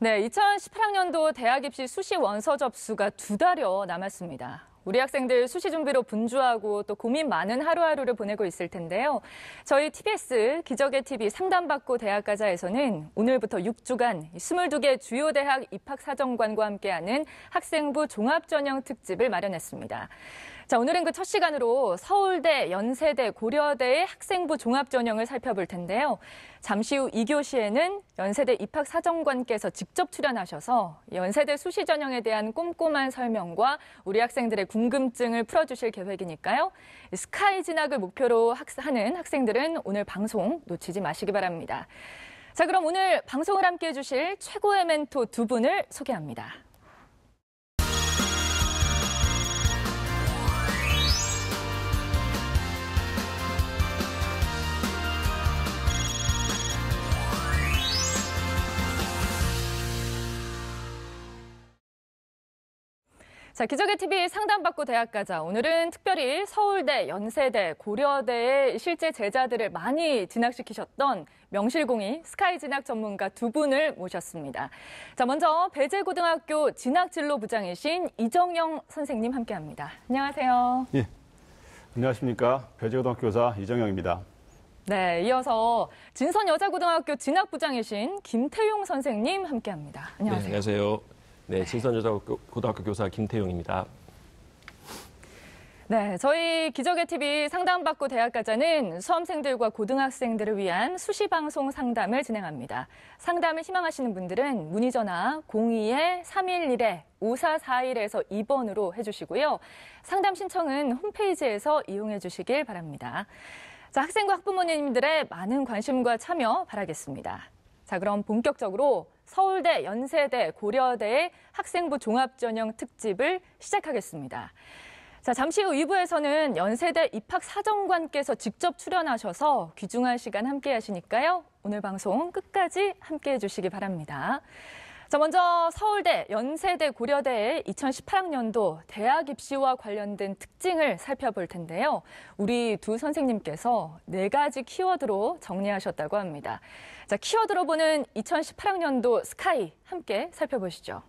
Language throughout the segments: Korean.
네, 2018학년도 대학 입시 수시 원서 접수가 2달여 남았습니다. 우리 학생들 수시 준비로 분주하고 또 고민 많은 하루하루를 보내고 있을 텐데요. 저희 TBS 기적의 TV 상담받고 대학가자에서는 오늘부터 6주간 22개 주요 대학 입학사정관과 함께하는 학생부 종합전형 특집을 마련했습니다. 자, 오늘은 그 첫 시간으로 서울대, 연세대, 고려대의 학생부 종합전형을 살펴볼 텐데요. 잠시 후 2교시에는 연세대 입학사정관께서 직접 출연하셔서 연세대 수시 전형에 대한 꼼꼼한 설명과 우리 학생들의 궁금증을 풀어주실 계획이니까요. 스카이 진학을 목표로 하는 학생들은 오늘 방송 놓치지 마시기 바랍니다. 자, 그럼 오늘 방송을 함께해 주실 최고의 멘토 2분을 소개합니다. 자, 기적의 TV 상담받고 대학가자. 오늘은 특별히 서울대, 연세대, 고려대의 실제 제자들을 많이 진학시키셨던 명실공히 스카이 진학 전문가 2분을 모셨습니다. 자, 먼저 배재고등학교 진학진로부장이신 이정영 선생님 함께합니다. 안녕하세요. 예, 안녕하십니까. 배재고등학교 교사 이정영입니다. 네, 이어서 진선여자고등학교 진학부장이신 김태용 선생님 함께합니다. 안녕하세요. 네, 안녕하세요. 네, 진선여자고등학교 교사 김태용입니다. 네, 저희 기적의 TV 상담받고 대학가자는 수험생들과 고등학생들을 위한 수시방송 상담을 진행합니다. 상담을 희망하시는 분들은 문의전화 02-311-5441에서 2번으로 해주시고요. 상담 신청은 홈페이지에서 이용해 주시길 바랍니다. 자, 학생과 학부모님들의 많은 관심과 참여 바라겠습니다. 자, 그럼 본격적으로 서울대, 연세대, 고려대의 학생부 종합전형 특집을 시작하겠습니다. 자, 잠시 후 2부에서는 연세대 입학사정관께서 직접 출연하셔서 귀중한 시간 함께 하시니까요. 오늘 방송 끝까지 함께 해주시기 바랍니다. 자, 먼저 서울대, 연세대, 고려대의 2018학년도 대학 입시와 관련된 특징을 살펴볼 텐데요. 우리 두 선생님께서 4가지 키워드로 정리하셨다고 합니다. 자, 키워드로 보는 2018학년도 스카이 함께 살펴보시죠.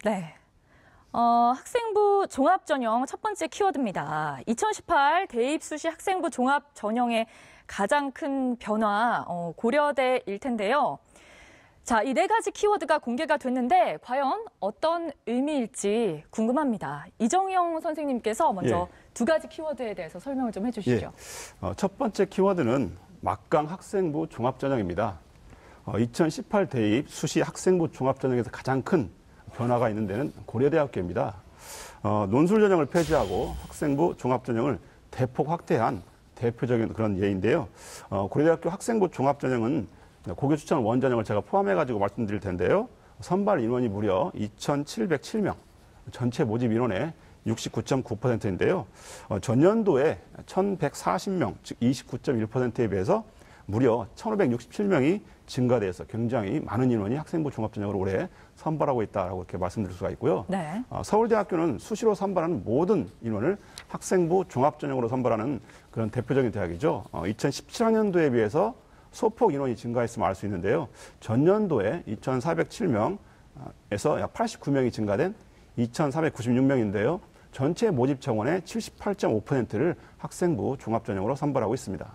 네. 학생부 종합전형 첫 번째 키워드입니다. 2018 대입수시 학생부 종합전형의 가장 큰 변화, 고려대일 텐데요. 자, 이 4가지 키워드가 공개가 됐는데 과연 어떤 의미일지 궁금합니다. 이정영 선생님께서 먼저 2가지 키워드에 대해서 설명을 좀 해주시죠. 첫 번째 키워드는 막강 학생부 종합전형입니다. 2018 대입 수시 학생부 종합전형에서 가장 큰 변화가 있는 데는 고려대학교입니다. 논술 전형을 폐지하고 학생부 종합전형을 대폭 확대한 대표적인 그런 예인데요. 고려대학교 학생부 종합전형은 고교 추천 원전형을 제가 포함해가지고 말씀드릴 텐데요. 선발 인원이 무려 2,707명, 전체 모집 인원의 69.9%인데요. 전년도에 1,140명, 즉 29.1%에 비해서 무려 1,567명이 증가돼서 굉장히 많은 인원이 학생부 종합전형을 올해 선발하고 있다라고 이렇게 말씀드릴 수가 있고요. 네. 서울대학교는 수시로 선발하는 모든 인원을 학생부 종합전형으로 선발하는 그런 대표적인 대학이죠. 2017학년도에 비해서 소폭 인원이 증가했음을 알 수 있는데요. 전년도에 2,407명에서 약 89명이 증가된 2,496명인데요. 전체 모집 정원의 78.5%를 학생부 종합전형으로 선발하고 있습니다.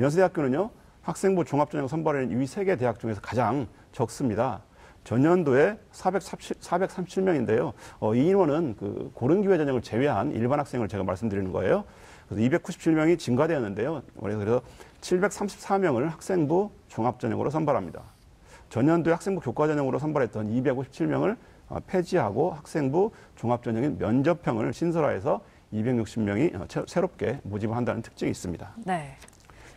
연세대학교는요, 학생부 종합전형 선발하는 위 3개 대학 중에서 가장 적습니다. 전년도에 437명인데요. 이 인원은 그 고른기회 전형을 제외한 일반 학생을 제가 말씀드리는 거예요. 그래서 297명이 증가되었는데요. 그래서 734명을 학생부 종합전형으로 선발합니다. 전년도에 학생부 교과전형으로 선발했던 257명을 폐지하고 학생부 종합전형인 면접형을 신설화해서 260명이 새롭게 모집을 한다는 특징이 있습니다. 네.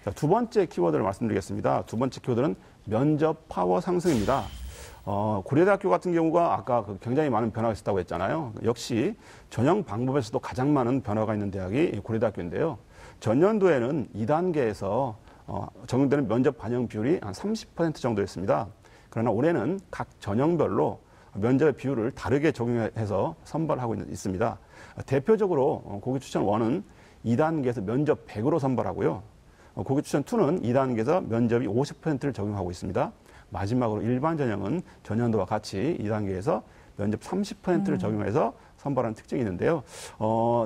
자, 2번째 키워드를 말씀드리겠습니다. 2번째 키워드는 면접 파워 상승입니다. 고려대학교 같은 경우가 아까 굉장히 많은 변화가 있었다고 했잖아요. 역시 전형 방법에서도 가장 많은 변화가 있는 대학이 고려대학교인데요. 전년도에는 2단계에서 적용되는 면접 반영 비율이 한 30% 정도였습니다. 그러나 올해는 각 전형별로 면접의 비율을 다르게 적용해서 선발하고 있습니다. 대표적으로 고교 추천 1은 2단계에서 면접 100으로 선발하고요. 고교 추천 2는 2단계에서 면접이 50%를 적용하고 있습니다. 마지막으로 일반 전형은 전년도와 같이 2단계에서 면접 30%를 적용해서 선발하는 특징이 있는데요.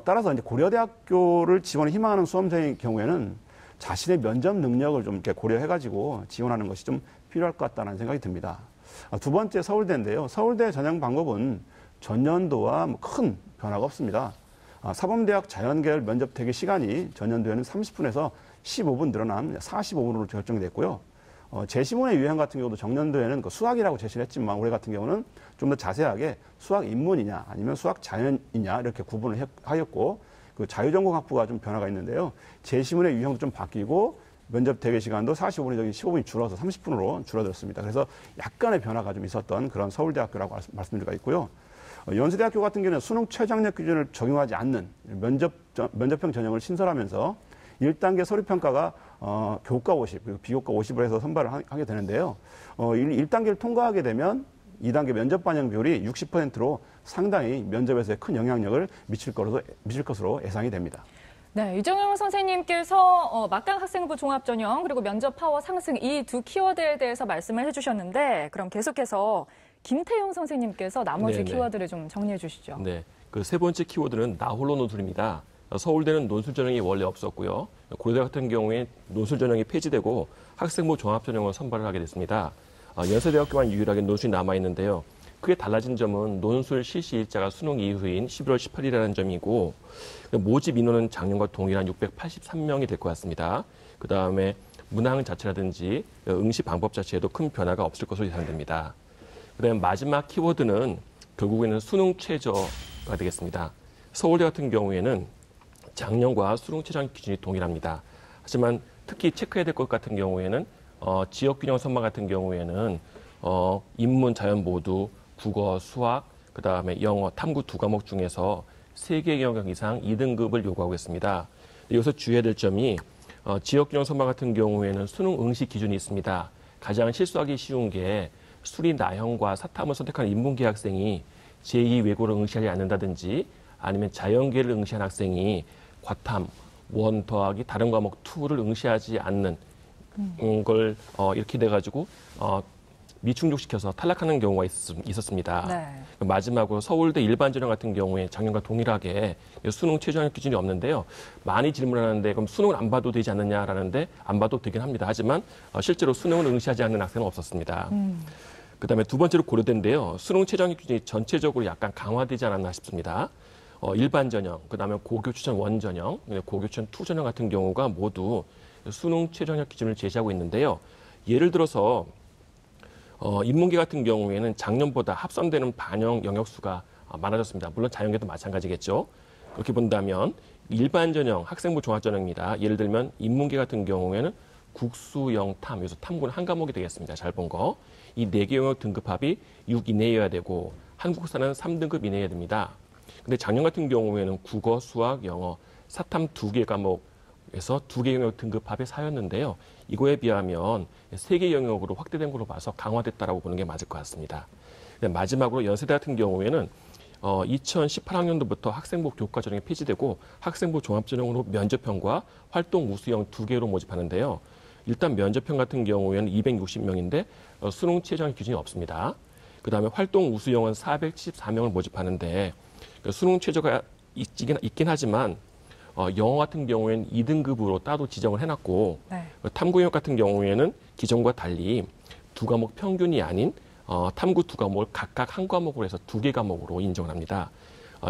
따라서 이제 고려대학교를 지원을 희망하는 수험생의 경우에는 자신의 면접 능력을 좀 이렇게 고려해가지고 지원하는 것이 좀 필요할 것 같다는 생각이 듭니다. 두 번째 서울대인데요. 서울대 전형 방법은 전년도와 큰 변화가 없습니다. 사범대학 자연계열 면접 대기 시간이 전년도에는 30분에서 15분 늘어난 45분으로 결정됐고요. 제시문의 유형 같은 경우도 정년도에는 수학이라고 제시를 했지만 올해 같은 경우는 좀 더 자세하게 수학 인문이냐 아니면 수학 자연이냐 이렇게 구분을 하였고 그 자유전공학부가 좀 변화가 있는데요. 제시문의 유형도 좀 바뀌고 면접 대기 시간도 45분이 15분이 줄어서 30분으로 줄어들었습니다. 그래서 약간의 변화가 좀 있었던 그런 서울대학교라고 말씀드릴 수가 있고요. 연세대학교 같은 경우는 수능 최저학력 기준을 적용하지 않는 면접형 전형을 신설하면서 1단계 서류평가가 교과 50, 그리고 비교과 50을 해서 선발을 하게 되는데요. 1단계를 통과하게 되면 2단계 면접 반영 비율이 60%로 상당히 면접에서의 큰 영향력을 미칠 것으로 예상이 됩니다. 네, 이정영 선생님께서 막강 학생부 종합전형 그리고 면접 파워 상승 이 두 키워드에 대해서 말씀을 해주셨는데 그럼 계속해서 김태용 선생님께서 나머지 키워드를 좀 정리해 주시죠. 네, 그 세 번째 키워드는 나 홀로 논술입니다. 서울대는 논술 전형이 원래 없었고요. 고려대 같은 경우에 논술 전형이 폐지되고 학생부 종합 전형을 선발을 하게 됐습니다. 연세대학교만 유일하게 논술이 남아있는데요. 크게 달라진 점은 논술 실시 일자가 수능 이후인 11월 18일이라는 점이고 모집 인원은 작년과 동일한 683명이 될 것 같습니다. 그다음에 문항 자체라든지 응시 방법 자체에도 큰 변화가 없을 것으로 예상됩니다. 그다음에 마지막 키워드는 결국에는 수능 최저가 되겠습니다. 서울대 같은 경우에는 작년과 수능 최저 기준이 동일합니다. 하지만 특히 체크해야 될 것 같은 경우에는 지역균형 선발 같은 경우에는 인문, 자연 모두 국어, 수학, 그다음에 영어, 탐구 두 과목 중에서 3개 영역 이상 2등급을 요구하고 있습니다. 여기서 주의해야 될 점이 지역균형 선발 같은 경우에는 수능 응시 기준이 있습니다. 가장 실수하기 쉬운 게 수리 나형과 사탐을 선택한 인문계 학생이 제2 외고를 응시하지 않는다든지 아니면 자연계를 응시한 학생이 과탐, 원 더하기 다른 과목 2를 응시하지 않는 걸 이렇게 돼가지고 미충족시켜서 탈락하는 경우가 있었습니다. 네. 마지막으로 서울대 일반 전형 같은 경우에 작년과 동일하게 수능 최저학력 기준이 없는데요. 많이 질문하는데 그럼 수능을 안 봐도 되지 않느냐라는데 안 봐도 되긴 합니다. 하지만 실제로 수능을 응시하지 않는 학생은 없었습니다. 그다음에 두 번째로 고려대인데요. 수능 최저학력 기준이 전체적으로 약간 강화되지 않았나 싶습니다. 일반 전형, 그다음에 고교 추천 1 전형, 고교 추천 2 전형 같은 경우가 모두 수능 최저학력 기준을 제시하고 있는데요. 예를 들어서 인문계 같은 경우에는 작년보다 합산되는 반영 영역 수가 많아졌습니다. 물론 자연계도 마찬가지겠죠. 그렇게 본다면 일반 전형, 학생부 종합 전형입니다. 예를 들면 인문계 같은 경우에는 국수, 영, 탐, 여기서 탐구는 한 과목이 되겠습니다. 잘 본 거. 이 4개 영역 등급합이 6 이내여야 되고 한국사는 3등급 이내여야 됩니다. 근데 작년 같은 경우에는 국어, 수학, 영어, 사탐 2개 과목에서 2개 영역 등급합이 4였는데요. 이거에 비하면 3개 영역으로 확대된 걸로 봐서 강화됐다라고 보는 게 맞을 것 같습니다. 마지막으로 연세대 같은 경우에는 2018학년도부터 학생부 교과 전형이 폐지되고 학생부 종합 전형으로 면접형과 활동 우수형 2개로 모집하는데요. 일단 면접형 같은 경우에는 260명인데 수능 최저학력 기준이 없습니다. 그다음에 활동 우수형은 474명을 모집하는데 수능 최저가 있긴 하지만 영어 같은 경우에는 2등급으로 따로 지정을 해놨고 네. 탐구 영역 같은 경우에는 기존과 달리 두 과목 평균이 아닌 탐구 두 과목을 각각 한 과목으로 해서 2개 과목으로 인정을 합니다.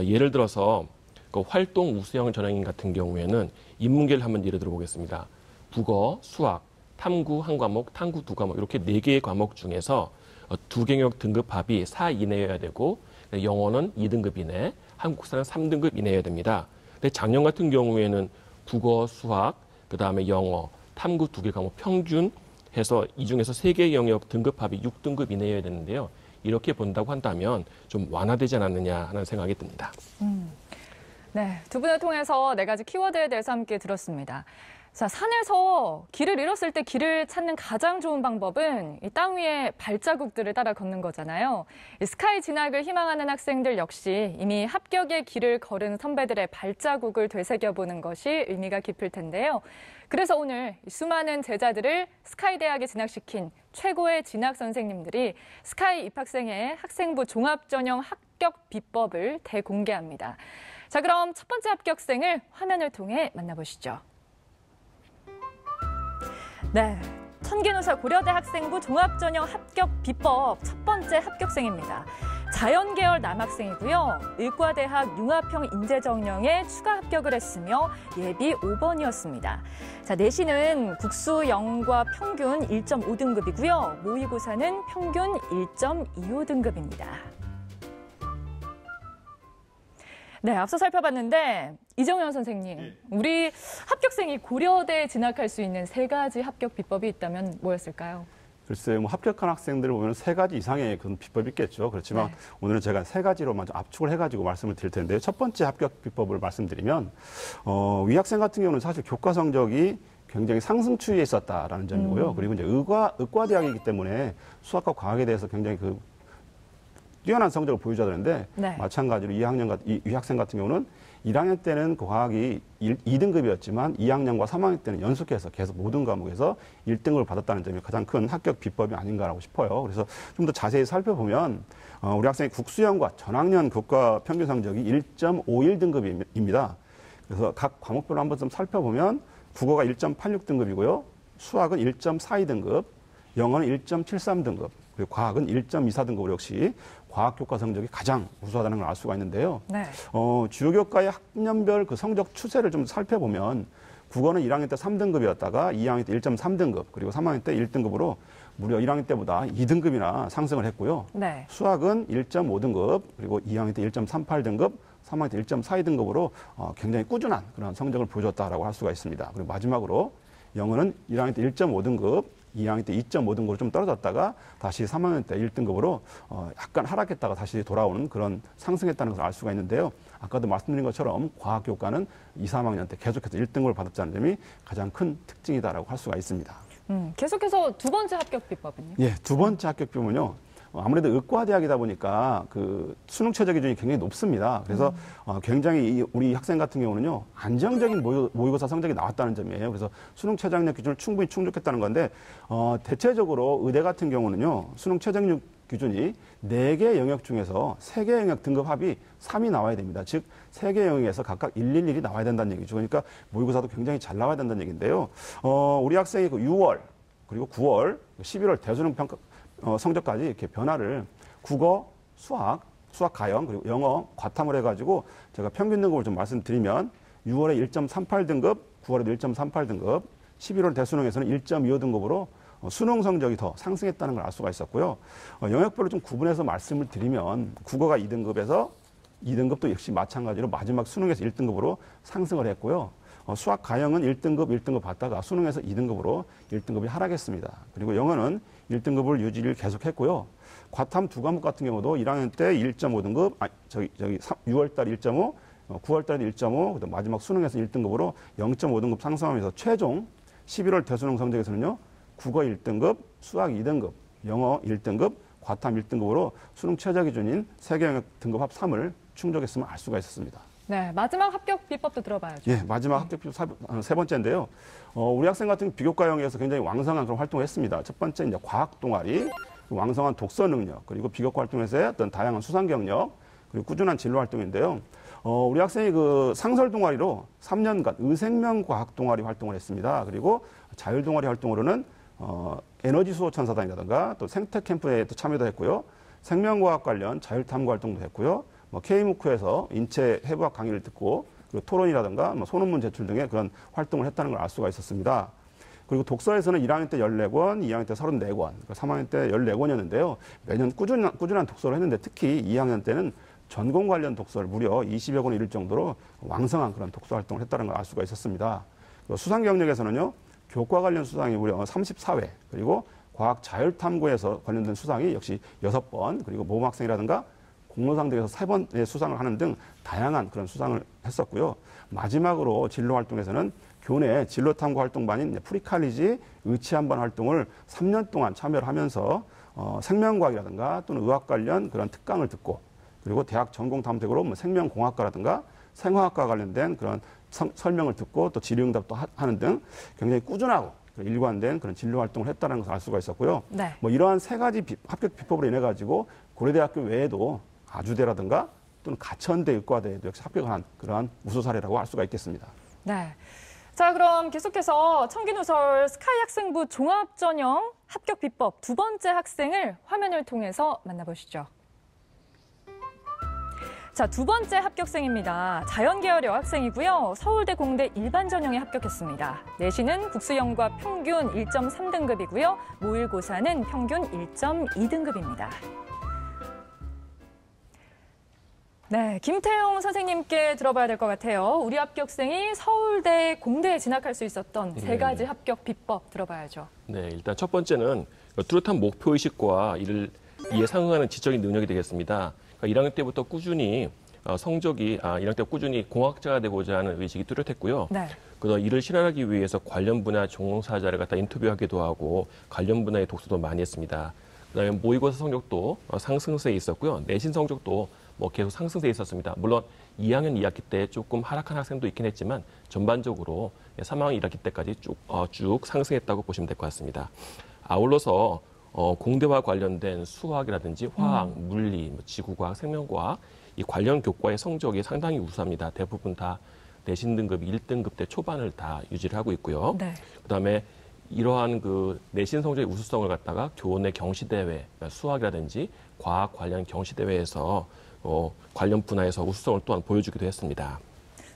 예를 들어서 그 활동 우수형 전형인 같은 경우에는 인문계를 한번 예를 들어보겠습니다. 국어, 수학, 탐구 한 과목, 탐구 두 과목 이렇게 4개의 과목 중에서 2개 영역 등급합이 4 이내여야 되고 영어는 2등급 이내, 한국사는 3등급 이내여야 됩니다. 근데 작년 같은 경우에는 국어, 수학, 그다음에 영어, 탐구 2개 과목 평균 해서 이 중에서 3개 영역 등급합이 6등급 이내여야 되는데요. 이렇게 본다고 한다면 좀 완화되지 않았느냐 하는 생각이 듭니다. 네, 두 분을 통해서 4가지 키워드에 대해서 함께 들었습니다. 자, 산에서 길을 잃었을 때 길을 찾는 가장 좋은 방법은 이 땅 위에 발자국들을 따라 걷는 거잖아요. 이 스카이 진학을 희망하는 학생들 역시 이미 합격의 길을 걸은 선배들의 발자국을 되새겨보는 것이 의미가 깊을 텐데요. 그래서 오늘 수많은 제자들을 스카이 대학에 진학시킨 최고의 진학 선생님들이 스카이 입학생의 학생부 종합전형 합격 비법을 대공개합니다. 자, 그럼 첫 번째 합격생을 화면을 통해 만나보시죠. 네, 천기누사 고려대 학생부 종합전형 합격 비법 첫 번째 합격생입니다. 자연계열 남학생이고요. 의과대학 융합형 인재정령에 추가 합격을 했으며 예비 5번이었습니다. 자, 내신은 국수 영과 평균 1.5등급이고요. 모의고사는 평균 1.25등급입니다. 네, 앞서 살펴봤는데 이정현 선생님, 우리 합격생이 고려대에 진학할 수 있는 3가지 합격 비법이 있다면 뭐였을까요? 글쎄요, 뭐 합격한 학생들을 보면 3가지 이상의 그런 비법이 있겠죠. 그렇지만 오늘은 제가 3가지로만 좀 압축을 해가지고 말씀을 드릴 텐데요. 첫 번째 합격 비법을 말씀드리면 위 학생 같은 경우는 사실 교과 성적이 굉장히 상승 추이에 있었다라는 점이고요. 그리고 이제 의과대학이기 때문에 수학과 과학에 대해서 굉장히 뛰어난 성적을 보여줘야 되는데 마찬가지로 이 학생 같은 경우는 1학년 때는 과학이 2등급이었지만 2학년과 3학년 때는 연속해서 계속 모든 과목에서 1등급을 받았다는 점이 가장 큰 합격 비법이 아닌가라고 싶어요. 그래서 좀 더 자세히 살펴보면 우리 학생의 국수형과 전학년 교과 평균 성적이 1.51등급입니다. 그래서 각 과목별로 한번 좀 살펴보면 국어가 1.86등급이고요. 수학은 1.42등급, 영어는 1.73등급, 그리고 과학은 1.24등급으로 역시 과학교과 성적이 가장 우수하다는 걸 알 수가 있는데요. 주요 교과의 학년별 그 성적 추세를 좀 살펴보면 국어는 1학년 때 3등급이었다가 2학년 때 1.3등급, 그리고 3학년 때 1등급으로 무려 1학년 때보다 2등급이나 상승을 했고요. 수학은 1.5등급, 그리고 2학년 때 1.38등급, 3학년 때 1.42등급으로 굉장히 꾸준한 그런 성적을 보여줬다라고 할 수가 있습니다. 그리고 마지막으로 영어는 1학년 때 1.5등급, 2학년 때 2.5등급으로 좀 떨어졌다가 다시 3학년 때 1등급으로 약간 하락했다가 다시 돌아오는 그런 상승했다는 것을 알 수가 있는데요. 아까도 말씀드린 것처럼 과학교과는 2, 3학년 때 계속해서 1등급을 받았다는 점이 가장 큰 특징이다라고 할 수가 있습니다. 계속해서 두 번째 합격 비법은요? 예, 두 번째 합격 비법은요. 아무래도 의과대학이다 보니까 그 수능 최저 기준이 굉장히 높습니다. 그래서 굉장히 우리 학생 같은 경우는요, 안정적인 모의고사 성적이 나왔다는 점이에요. 그래서 수능 최저학력 기준을 충분히 충족했다는 건데, 대체적으로 의대 같은 경우는요, 수능 최저학력 기준이 4개 영역 중에서 3개 영역 등급 합이 3이 나와야 됩니다. 즉, 3개 영역에서 각각 111이 나와야 된다는 얘기죠. 그러니까 모의고사도 굉장히 잘 나와야 된다는 얘기인데요. 우리 학생이 그 6월, 그리고 9월, 11월 대수능 평가 성적까지 이렇게 변화를 국어, 수학 가형, 그리고 영어, 과탐을 해가지고 제가 평균 등급을 좀 말씀드리면 6월에 1.38등급, 9월에도 1.38등급, 11월 대수능에서는 1.25등급으로 수능 성적이 더 상승했다는 걸 알 수가 있었고요. 영역별로 좀 구분해서 말씀을 드리면 국어가 2등급에서 2등급도 역시 마찬가지로 마지막 수능에서 1등급으로 상승을 했고요. 수학 가형은 1등급 받다가 수능에서 2등급으로 1등급이 하락했습니다. 그리고 영어는 1등급을 유지를 계속했고요. 과탐 2과목 같은 경우도 1학년 때 1.5등급, 6월 달 1.5, 9월 달에 1.5, 그다음 마지막 수능에서 1등급으로 0.5등급 상승하면서 최종 11월 대수능 성적에서는요, 국어 1등급, 수학 2등급, 영어 1등급, 과탐 1등급으로 수능 최저 기준인 3개 영역 등급 합 3을 충족했음을 알 수가 있었습니다. 네, 마지막 합격 비법도 들어봐야죠. 예, 마지막 합격 비법 세 번째인데요. 우리 학생 같은 비교과형에서 굉장히 왕성한 그런 활동을 했습니다. 첫 번째 이제 과학 동아리, 왕성한 독서 능력, 그리고 비교과 활동에서의 어떤 다양한 수상 경력, 그리고 꾸준한 진로 활동인데요. 우리 학생이 그 상설 동아리로 3년간 의생명 과학 동아리 활동을 했습니다. 그리고 자율 동아리 활동으로는 에너지 수호 천사단이라든가 또 생태 캠프에 또 참여도 했고요. 생명과학 관련 자율 탐구 활동도 했고요. K무크에서 인체 해부학 강의를 듣고 그리고 토론이라든가 소논문 제출 등의 그런 활동을 했다는 걸 알 수가 있었습니다. 그리고 독서에서는 1학년 때 14권, 2학년 때 34권, 3학년 때 14권이었는데요. 매년 꾸준한 독서를 했는데 특히 2학년 때는 전공 관련 독서를 무려 20여 권을 읽을 정도로 왕성한 그런 독서 활동을 했다는 걸 알 수가 있었습니다. 그리고 수상 경력에서는요, 교과 관련 수상이 무려 34회, 그리고 과학 자율 탐구에서 관련된 수상이 역시 6번, 그리고 모범학생이라든가 공로상 등에서 3번의 수상을 하는 등 다양한 그런 수상을 했었고요. 마지막으로 진로 활동에서는 교내 진로 탐구 활동반인 프리칼리지 의치한반 활동을 3년 동안 참여를 하면서 생명과학이라든가 또는 의학 관련 그런 특강을 듣고 그리고 대학 전공 탐색으로 뭐 생명공학과라든가 생화학과 관련된 그런 설명을 듣고 또 질의응답도 하는 등 굉장히 꾸준하고 일관된 그런 진로 활동을 했다는 것을 알 수가 있었고요. 네. 뭐 이러한 세 가지 합격 비법으로 인해 가지고 고려대학교 외에도 아주대라든가 또는 가천대 의과대에도 역시 합격한 그러한 우수 사례라고 할 수가 있겠습니다. 네. 자, 그럼 계속해서 청기누설 스카이 학생부 종합전형 합격 비법 두 번째 학생을 화면을 통해서 만나보시죠. 자, 두 번째 합격생입니다. 자연계열 여학생이고요. 서울대 공대 일반 전형에 합격했습니다. 내신은 국수영과 평균 1.3등급이고요. 모의고사는 평균 1.2등급입니다. 네, 김태용 선생님께 들어봐야 될 것 같아요. 우리 합격생이 서울대, 공대에 진학할 수 있었던 세 가지 합격 비법 들어봐야죠. 네, 일단 첫 번째는 뚜렷한 목표의식과 이에 상응하는 지적인 능력이 되겠습니다. 그러니까 1학년 때부터 꾸준히 성적이 1학년 때 꾸준히 공학자가 되고자 하는 의식이 뚜렷했고요. 네. 그다음 이를 실현하기 위해서 관련 분야 종사자를 갖다 인터뷰하기도 하고 관련 분야의 독서도 많이 했습니다. 그다음에 모의고사 성적도 상승세에 있었고요. 내신 성적도 뭐 계속 상승세에 있었습니다. 물론 2학년 2학기 때 조금 하락한 학생도 있긴 했지만 전반적으로 3학년 1학기 때까지 쭉 상승했다고 보시면 될 것 같습니다. 아울러서 공대와 관련된 수학이라든지 화학, 물리, 지구과학, 생명과학 이 관련 교과의 성적이 상당히 우수합니다. 대부분 다 내신 등급 1등급 대 초반을 다 유지를 하고 있고요. 네. 그다음에 이러한 그 내신 성적의 우수성을 갖다가 교내 경시대회, 그러니까 수학이라든지 과학 관련 경시대회에서 관련 분야에서 우수성을 또한 보여주기도 했습니다.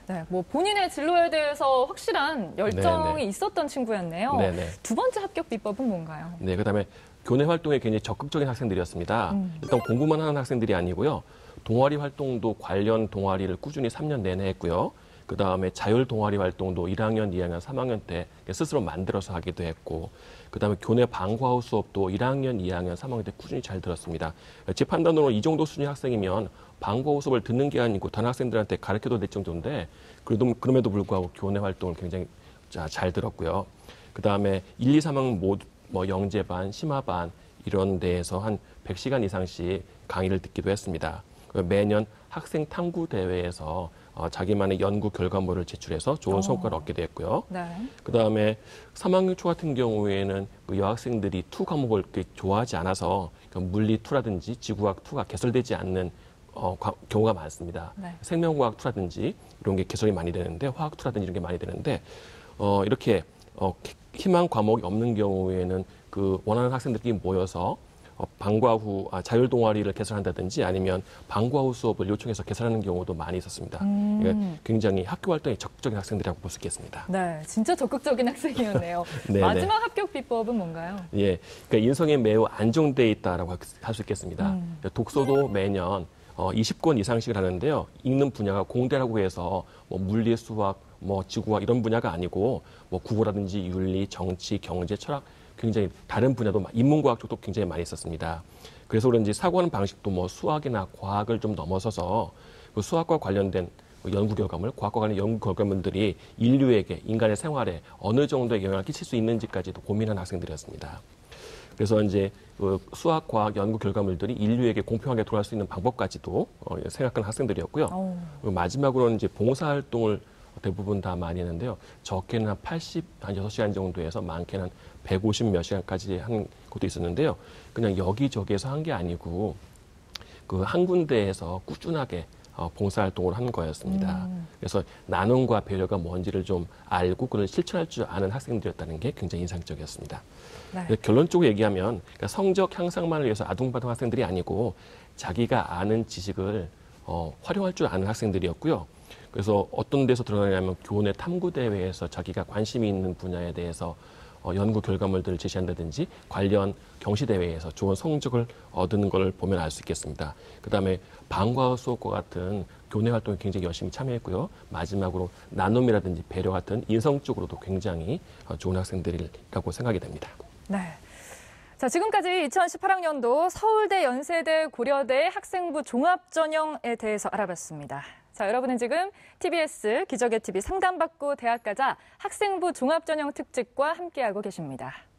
네, 뭐 본인의 진로에 대해서 확실한 열정이 네네. 있었던 친구였네요. 네네. 두 번째 합격 비법은 뭔가요? 네, 그다음에 교내 활동에 굉장히 적극적인 학생들이었습니다. 일단 공부만 하는 학생들이 아니고요. 동아리 활동도 관련 동아리를 꾸준히 3년 내내 했고요. 그다음에 자율 동아리 활동도 1학년, 2학년, 3학년 때 스스로 만들어서 하기도 했고 그다음에 교내 방과후 수업도 1학년, 2학년, 3학년 때 꾸준히 잘 들었습니다. 제 판단으로 이 정도 수준의 학생이면 방과후 수업을 듣는 게 아니고 다른 학생들한테 가르쳐도 될 정도인데 그럼에도 불구하고 교내 활동을 굉장히 잘 들었고요. 그다음에 1, 2, 3학년 모두 뭐 영재반, 심화반 이런 데에서 한 100시간 이상씩 강의를 듣기도 했습니다. 매년 학생 탐구 대회에서 자기만의 연구 결과물을 제출해서 좋은 성과를 얻게 됐고요. 네. 그다음에 3학년 초 같은 경우에는 그 여학생들이 투 과목을 좋아하지 않아서 물리 투라든지 지구학 투가 개설되지 않는 경우가 많습니다. 네. 생명과학 투라든지 이런 게 개설이 많이 되는데 화학 투라든지 이런 게 많이 되는데 이렇게 희망 과목이 없는 경우에는 그 원하는 학생들끼리 모여서 방과후 자율 동아리를 개설한다든지 아니면 방과후 수업을 요청해서 개설하는 경우도 많이 있었습니다. 그러니까 굉장히 학교 활동에 적극적인 학생들이라고 볼 수 있겠습니다. 네, 진짜 적극적인 학생이었네요. 네네. 마지막 합격 비법은 뭔가요? 예, 그러니까 인성에 매우 안정돼 있다라고 할 수 있겠습니다. 독서도 매년 20권 이상씩을 하는데요. 읽는 분야가 공대라고 해서 뭐 물리, 수학, 뭐 지구학 이런 분야가 아니고 뭐 국어라든지 윤리, 정치, 경제, 철학 굉장히 다른 분야도 인문과학 쪽도 굉장히 많이 있었습니다. 그래서 그런지 사고하는 방식도 뭐 수학이나 과학을 좀 넘어서서 그 수학과 관련된 연구 결과물, 과학과 관련 연구 결과물들이 인류에게 인간의 생활에 어느 정도의 영향을 끼칠 수 있는지까지도 고민한 학생들이었습니다. 그래서 이제 그 수학, 과학 연구 결과물들이 인류에게 공평하게 돌아갈 수 있는 방법까지도 생각하는 학생들이었고요. 마지막으로는 이제 봉사활동을 대부분 다 많이 했는데요. 적게는 한 6시간 정도에서 많게는 한 150 몇 시간까지 한 것도 있었는데요. 그냥 여기저기에서 한 게 아니고 그 한 군데에서 꾸준하게 봉사활동을 하는 거였습니다. 그래서 나눔과 배려가 뭔지를 좀 알고 그걸 실천할 줄 아는 학생들이었다는 게 굉장히 인상적이었습니다. 네. 결론적으로 얘기하면 그러니까 성적 향상만을 위해서 아둥바둥 학생들이 아니고 자기가 아는 지식을 활용할 줄 아는 학생들이었고요. 그래서 어떤 데서 드러나냐면 교내 탐구대회에서 자기가 관심이 있는 분야에 대해서 연구 결과물들을 제시한다든지 관련 경시대회에서 좋은 성적을 얻는 걸 보면 알 수 있겠습니다. 그다음에 방과후 수업과 같은 교내 활동에 굉장히 열심히 참여했고요. 마지막으로 나눔이라든지 배려 같은 인성적으로도 굉장히 좋은 학생들이라고 생각이 됩니다. 네. 자, 지금까지 2018학년도 서울대, 연세대, 고려대 학생부 종합전형에 대해서 알아봤습니다. 자, 자, 여러분은 지금 TBS 기적의 TV 상담받고 대학 가자 학생부 종합전형 특집과 함께하고 계십니다.